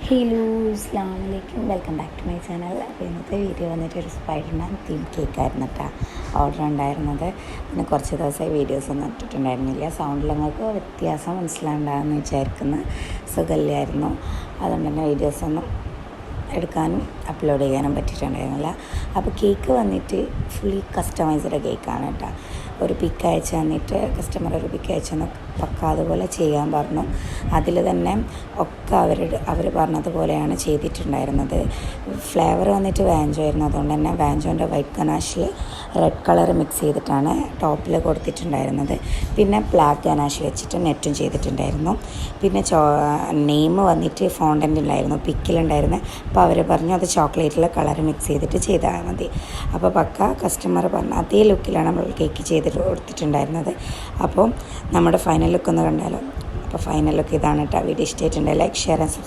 Hello അസ്സലാമലൈക്കും welcome back to my channel. അപ്പോൾ ഇന്നത്തെ വീഡിയോ വന്നിട്ട് ഒരു സ്പൈഡർമാൻ തീം കേക്കായിരുന്നു കേട്ടോ ഓർഡർ ഉണ്ടായിരുന്നത്. പിന്നെ കുറച്ച് ദിവസമായി വീഡിയോസ് ഒന്നും ഇട്ടിട്ടുണ്ടായിരുന്നില്ല. സൗണ്ടിൽ നിങ്ങൾക്ക് വ്യത്യാസം മനസ്സിലാണ്ടാകുമെന്ന് വിചാരിക്കുന്ന സുഖമില്ലായിരുന്നു. അതുകൊണ്ട് തന്നെ വീഡിയോസൊന്നും എടുക്കാനും അപ്ലോഡ് ചെയ്യാനും പറ്റിയിട്ടുണ്ടായിരുന്നില്ല. അപ്പോൾ കേക്ക് വന്നിട്ട് ഫുള്ളി കസ്റ്റമൈസ്ഡ് കേക്കാണ് കേട്ടോ. ഒരു പിക്ക് അയച്ച് തന്നിട്ട് കസ്റ്റമർ ഒരു പിക്ക് അയച്ച് തന്നു പക്ക അതുപോലെ ചെയ്യാൻ പറഞ്ഞു. അതിൽ തന്നെ ഒക്കെ അവർ പറഞ്ഞതുപോലെയാണ് ചെയ്തിട്ടുണ്ടായിരുന്നത്. ഫ്ലേവർ വന്നിട്ട് വാഞ്ചോ ആയിരുന്നു. അതുകൊണ്ട് തന്നെ വാഞ്ചോൻ്റെ വൈറ്റ് ഗനാഷിൽ റെഡ് കളർ മിക്സ് ചെയ്തിട്ടാണ് ടോപ്പിൽ കൊടുത്തിട്ടുണ്ടായിരുന്നത്. പിന്നെ ബ്ലാക്ക് ഗനാഷ് വെച്ചിട്ട് നെറ്റും ചെയ്തിട്ടുണ്ടായിരുന്നു. പിന്നെ നെയിം വന്നിട്ട് ഫോണ്ടൻ്റിലായിരുന്നു പിക്കിലുണ്ടായിരുന്നത്. അപ്പോൾ അവർ പറഞ്ഞു അത് ചോക്ലേറ്റിൽ കളർ മിക്സ് ചെയ്തിട്ട് ചെയ്താൽ മതി. അപ്പോൾ പക്ക കസ്റ്റമർ പറഞ്ഞ അതേ ലുക്കിലാണ് നമ്മൾ കേക്ക് ചെയ്തിട്ട് കൊടുത്തിട്ടുണ്ടായിരുന്നത്. അപ്പോൾ നമ്മുടെ ഫൈനൽ ലുക്ക് ഒന്ന് കണ്ടാലോ. അപ്പോൾ ഫൈനൽ ലുക്ക് ഇതാണ് കേട്ടോ. വീഡിയോ ഇഷ്ടമായിട്ടുണ്ടെങ്കിൽ ലൈക്ക് ഷെയർ ആൻഡ് സബ്സ്ക്രൈബ്.